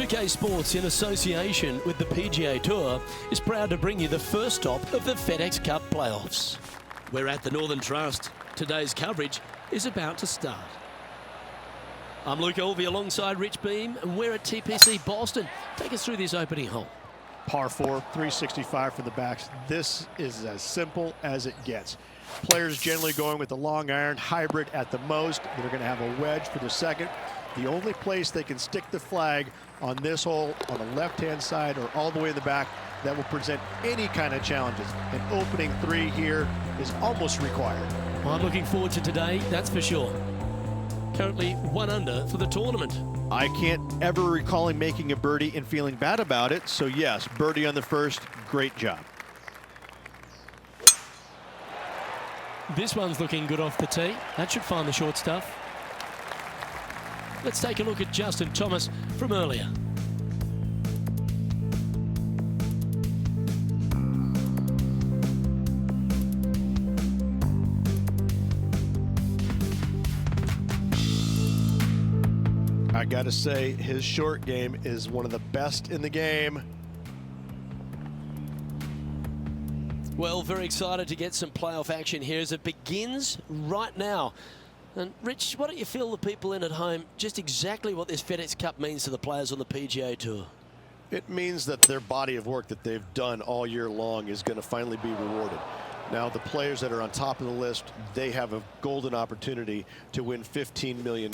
2K Sports, in association with the PGA Tour, is proud to bring you the first stop of the FedEx Cup playoffs. We're at the Northern Trust. Today's coverage is about to start. I'm Luke Elvey alongside Rich Beam, and we're at TPC Boston. Take us through this opening hole. Par 4, 365 for the backs. This is as simple as it gets. Players generally going with the long iron hybrid at the most. They're going to have a wedge for the second. The only place they can stick the flag on this hole on the left-hand side or all the way in the back that will present any kind of challenges. An opening 3 here is almost required. Well, I'm looking forward to today, that's for sure. Currently 1 under for the tournament. I can't ever recall him making a birdie and feeling bad about it. So yes, birdie on the first, great job. This one's looking good off the tee. That should find the short stuff. Let's take a look at Justin Thomas from earlier. I gotta say, his short game is one of the best in the game. Well, very excited to get some playoff action here as it begins right now. And Rich, why don't you fill the people in at home just exactly what this FedEx Cup means to the players on the PGA Tour? It means that their body of work that they've done all year long is going to finally be rewarded. Now, the players that are on top of the list, they have a golden opportunity to win $15 million.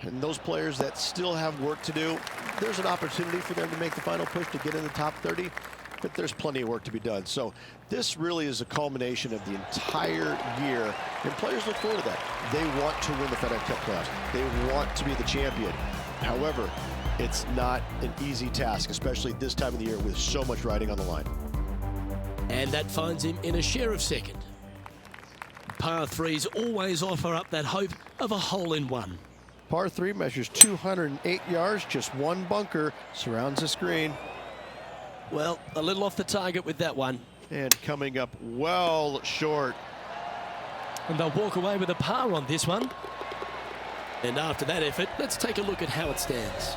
And those players that still have work to do, there's an opportunity for them to make the final push to get in the top 30. But there's plenty of work to be done. So this really is a culmination of the entire year, and players look forward to that. They want to win the FedEx Cup playoffs. They want to be the champion. However, it's not an easy task, especially this time of the year with so much riding on the line. And that finds him in a share of second. Par 3s always offer up that hope of a hole-in-one. Par 3 measures 208 yards, just one bunker surrounds the screen. Well, a little off the target with that one. And coming up well short. And they'll walk away with a par on this one. And after that effort, let's take a look at how it stands.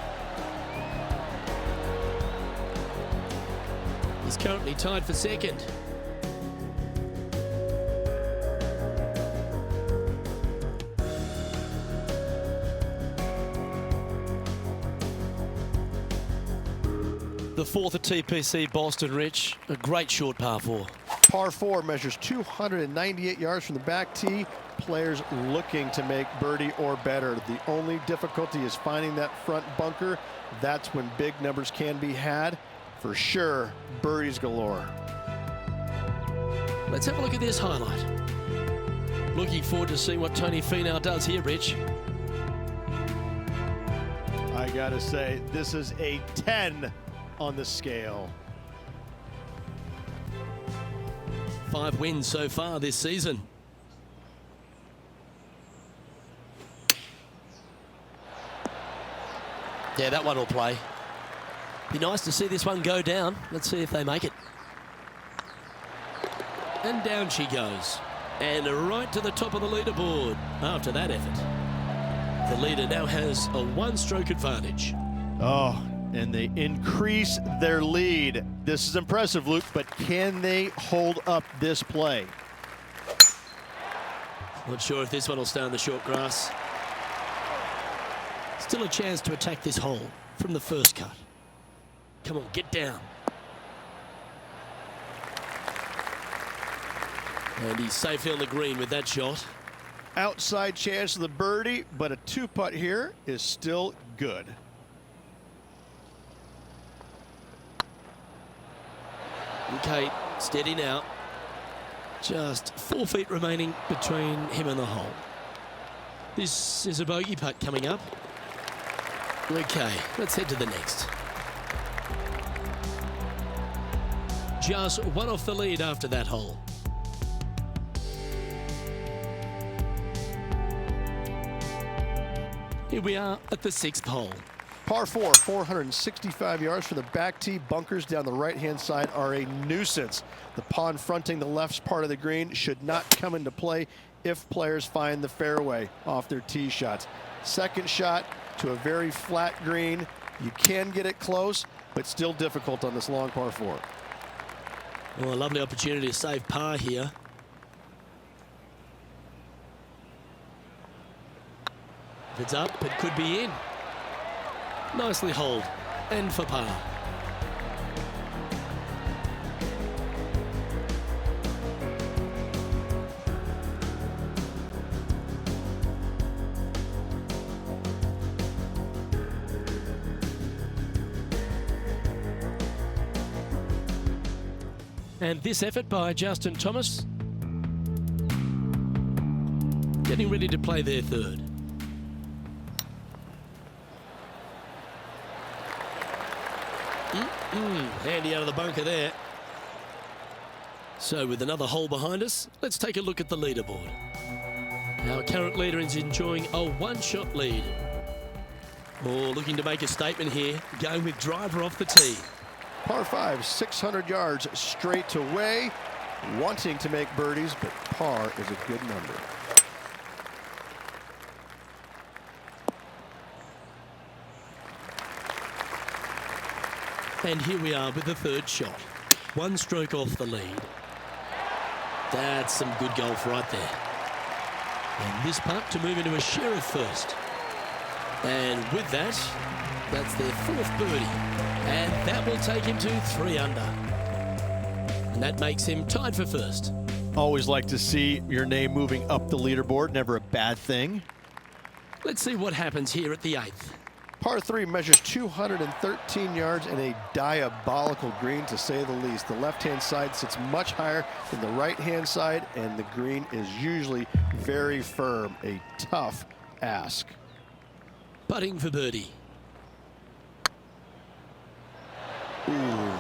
He's currently tied for second. The 4th at TPC Boston, Rich. A great short par 4. Par 4 measures 298 yards from the back tee. Players looking to make birdie or better. The only difficulty is finding that front bunker. That's when big numbers can be had. For sure, birdies galore. Let's have a look at this highlight. Looking forward to seeing what Tony Finau does here, Rich. I gotta say, this is a 10 on the scale. 5 wins so far this season. Yeah, that one will play. Be nice to see this one go down. Let's see if they make it. And down she goes. And right to the top of the leaderboard after that effort. The leader now has a 1-stroke advantage. Oh, and they increase their lead. This is impressive, Luke, but can they hold up this play? Not sure if this one will stay on the short grass. Still a chance to attack this hole from the first cut. Come on, get down. And he's safely on the green with that shot. Outside chance of the birdie, but a 2-putt here is still good. Okay, steady now. Just 4 feet remaining between him and the hole. This is a bogey putt coming up. Okay, let's head to the next. Just 1 off the lead after that hole. Here we are at the 6th hole. Par 4, 465 yards from the back tee. Bunkers down the right-hand side are a nuisance. The pond fronting the left part of the green should not come into play if players find the fairway off their tee shots. Second shot to a very flat green. You can get it close, but still difficult on this long par 4. Well, a lovely opportunity to save par here. If it's up, it could be in. Nicely holed, and for par. And this effort by Justin Thomas, getting ready to play their third. Handy out of the bunker there. So with another hole behind us, let's take a look at the leaderboard. Our current leader is enjoying a one-shot lead. Oh, looking to make a statement here, going with driver off the tee. Par 5, 600 yards straight away, wanting to make birdies, but par is a good number. And here we are with the third shot. One stroke off the lead. That's some good golf right there. And this putt to move into a share of first. And with that, that's their fourth birdie. And that will take him to 3 under. And that makes him tied for first. Always like to see your name moving up the leaderboard. Never a bad thing. Let's see what happens here at the 8th. Par 3 measures 213 yards and a diabolical green, to say the least. The left-hand side sits much higher than the right-hand side, and the green is usually very firm. A tough ask. Putting for birdie. Ooh,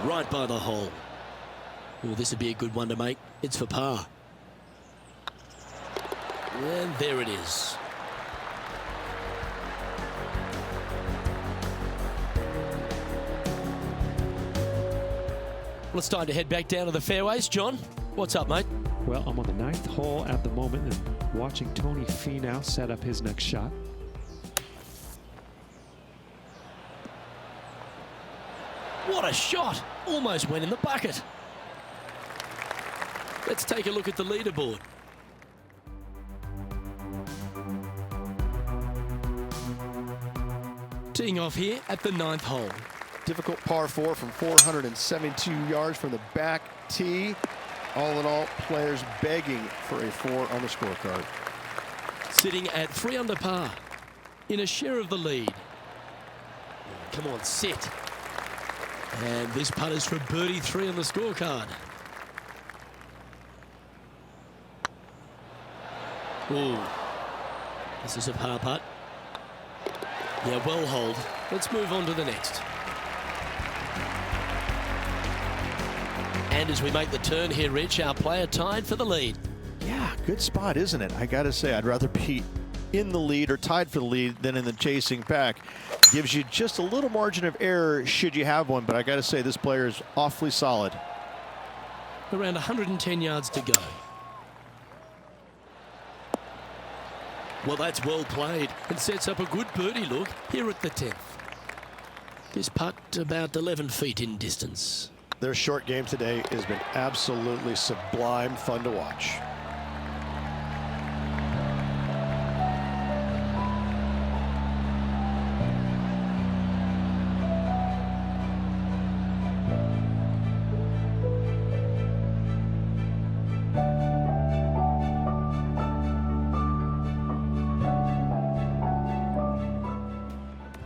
right by the hole. Ooh, this would be a good one to make. It's for par. And there it is. Well, it's time to head back down to the fairways. John, what's up, mate? Well, I'm on the 9th hole at the moment and watching Tony Finau set up his next shot. What a shot! Almost went in the bucket. Let's take a look at the leaderboard. Teeing off here at the 9th hole. Difficult par 4 from 472 yards from the back tee. All in all, players begging for a 4 on the scorecard. Sitting at 3 under par, in a share of the lead. Come on, sit. And this putt is for birdie 3 on the scorecard. Ooh, this is a par putt. Yeah, well holed. Let's move on to the next. And as we make the turn here, Rich, our player tied for the lead. Yeah, good spot, isn't it? I got to say, I'd rather be in the lead or tied for the lead than in the chasing pack. Gives you just a little margin of error should you have one, but I got to say, this player is awfully solid. Around 110 yards to go. Well, that's well played and sets up a good birdie look here at the 10th. This putt about 11 feet in distance. Their short game today has been absolutely sublime fun to watch.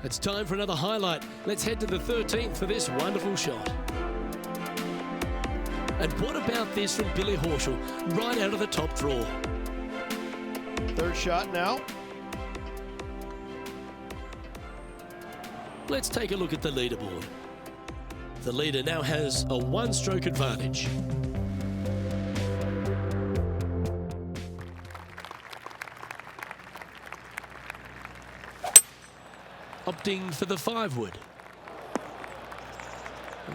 It's time for another highlight. Let's head to the 13th for this wonderful shot. And what about this from Billy Horschel, right out of the top draw? Third shot now. Let's take a look at the leaderboard. The leader now has a one-stroke advantage. Opting for the 5-wood.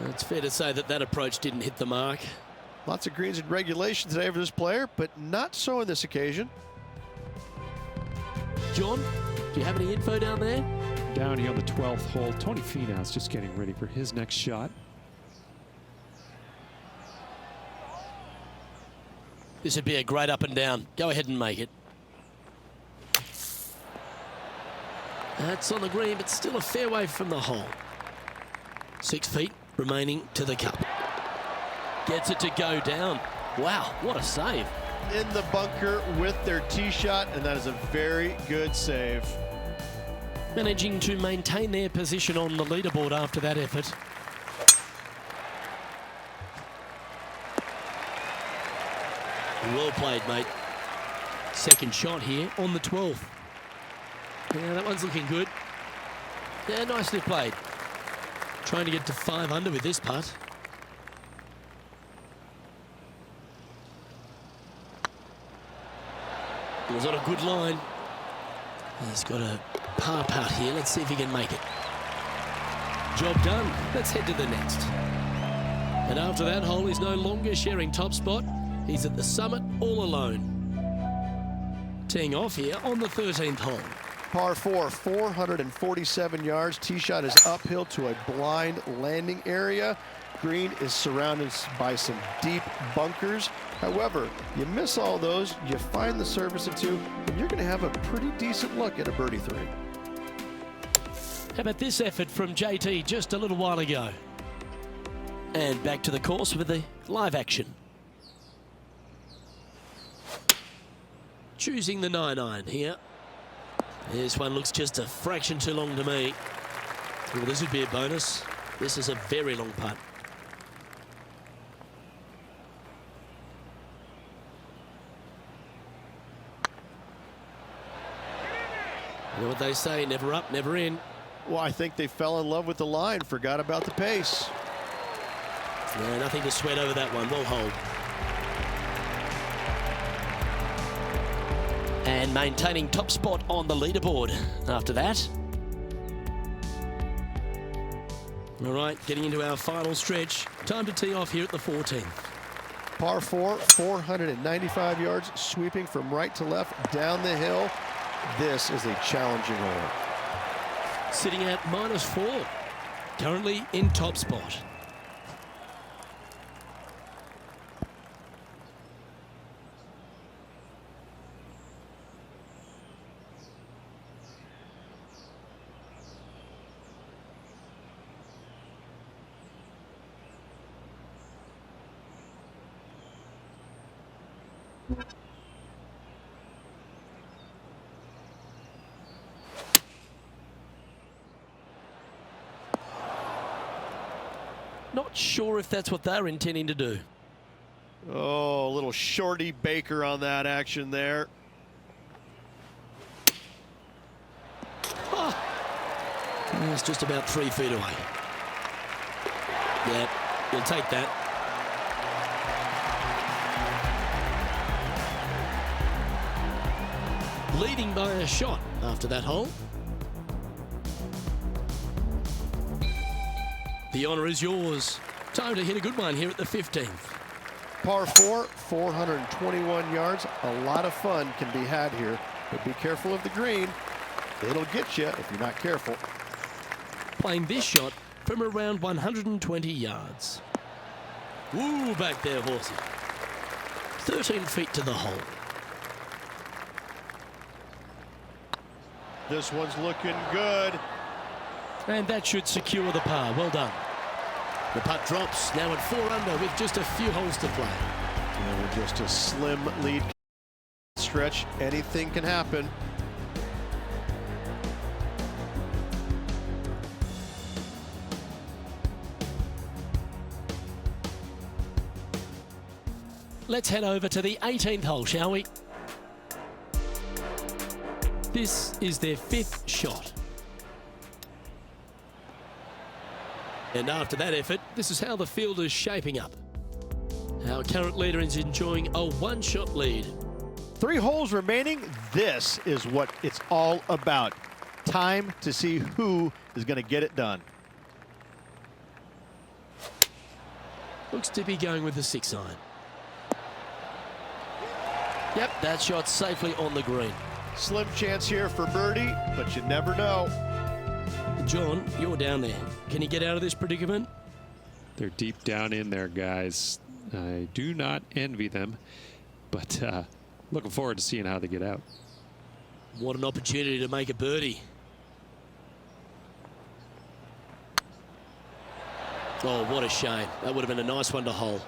It's fair to say that that approach didn't hit the mark. Lots of greens in regulation today for this player, but not so on this occasion. John, do you have any info down there? Down here on the 12th hole, Tony Finau's just getting ready for his next shot. This would be a great up and down. Go ahead and make it. That's on the green, but still a fair way from the hole. 6 feet remaining to the cup. Gets it to go down. Wow, what a save. In the bunker with their tee shot, and that is a very good save. Managing to maintain their position on the leaderboard after that effort. Well played, mate. Second shot here on the 12th. Yeah, that one's looking good. Yeah, nicely played. Trying to get to 5 under with this putt. It was on a good line. He's got a par putt here. Let's see if he can make it. Job done. Let's head to the next. And after that hole, he's no longer sharing top spot. He's at the summit all alone. Teeing off here on the 13th hole. Par 4, 447 yards. Tee shot is uphill to a blind landing area. Green is surrounded by some deep bunkers. However, you miss all those, you find the surface of 2, and you're going to have a pretty decent look at a birdie 3. How about this effort from JT just a little while ago? And back to the course with the live action. Choosing the 9-iron here. This one looks just a fraction too long to me. Well, this would be a bonus. This is a very long putt. You know what they say, never up, never in. Well, I think they fell in love with the line, forgot about the pace. Yeah, nothing to sweat over that one. Well hold. And maintaining top spot on the leaderboard after that. All right, getting into our final stretch. Time to tee off here at the 14th. Par 4, 495 yards, sweeping from right to left down the hill. This is a challenging hole. Sitting at -4. Currently in top spot. Not sure if that's what they're intending to do. Oh, a little shorty Baker on that action there. Oh. It's just about 3 feet away. Yeah, you'll take that. Leading by a shot after that hole. The honour is yours. Time to hit a good one here at the 15th. Par 4, 421 yards. A lot of fun can be had here, but be careful of the green. It'll get you if you're not careful. Playing this shot from around 120 yards. Ooh, back there, horsey. 13 feet to the hole. This one's looking good. And that should secure the par. Well done. The putt drops, now at 4 under with just a few holes to play. And we're just a slim lead stretch. Anything can happen. Let's head over to the 18th hole, shall we? This is their 5th shot. And after that effort, this is how the field is shaping up. Our current leader is enjoying a 1-shot lead. 3 holes remaining. This is what it's all about. Time to see who is going to get it done. Looks to be going with the 6-iron. Yep, that shot safely on the green. Slim chance here for birdie, but you never know. John, you're down there. Can you get out of this predicament? They're deep down in there, guys. I do not envy them, but looking forward to seeing how they get out. What an opportunity to make a birdie. Oh, what a shame. That would have been a nice one to hole.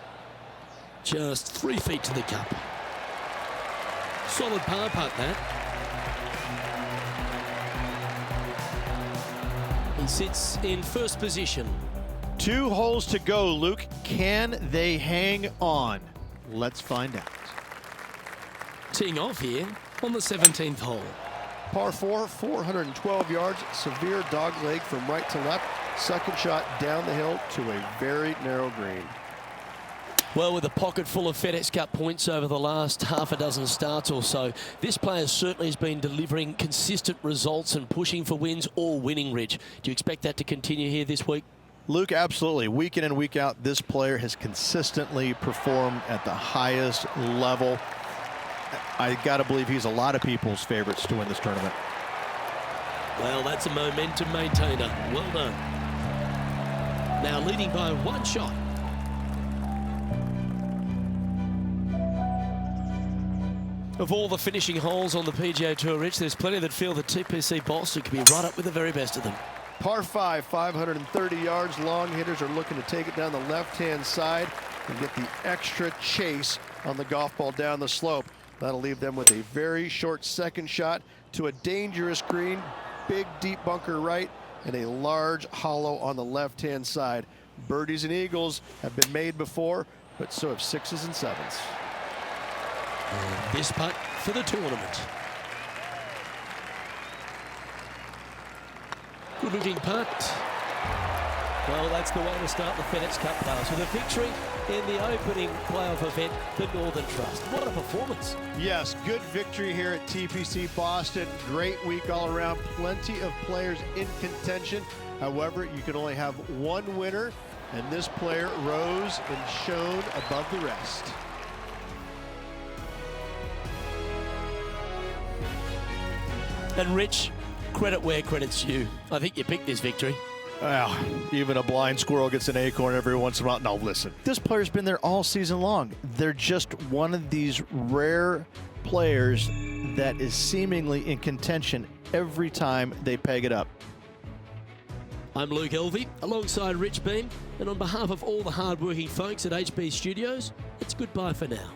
Just 3 feet to the cup. Solid par putt, that. He sits in first position. 2 holes to go, Luke. Can they hang on? Let's find out. Teeing off here on the 17th hole. Par 4, 412 yards, severe dog leg from right to left. Second shot down the hill to a very narrow green. Well, with a pocket full of FedEx Cup points over the last half a dozen starts or so, this player certainly has been delivering consistent results and pushing for wins or winning, Rich. Do you expect that to continue here this week? Luke, absolutely. Week in and week out, this player has consistently performed at the highest level. I got to believe he's a lot of people's favorites to win this tournament. Well, that's a momentum maintainer. Well done. Now leading by 1 shot. Of all the finishing holes on the PGA Tour, Rich, there's plenty that feel that TPC Boston could be right up with the very best of them. Par 5, 530 yards. Long hitters are looking to take it down the left-hand side and get the extra chase on the golf ball down the slope. That'll leave them with a very short second shot to a dangerous green, big deep bunker right, and a large hollow on the left-hand side. Birdies and eagles have been made before, but so have 6s and 7s. And this putt for the tournament. Good looking putt. Well, that's the way to start the FedEx Cup playoffs with a victory in the opening playoff event, the Northern Trust. What a performance. Yes, good victory here at TPC Boston. Great week all around. Plenty of players in contention. However, you can only have one winner, and this player rose and shone above the rest. And Rich, credit where credit's due. I think you picked this victory. Well, even a blind squirrel gets an acorn every once in a while. No, listen. This player's been there all season long. They're just one of these rare players that is seemingly in contention every time they peg it up. I'm Luke Elvey, alongside Rich Beem, and on behalf of all the hard-working folks at HB Studios, it's goodbye for now.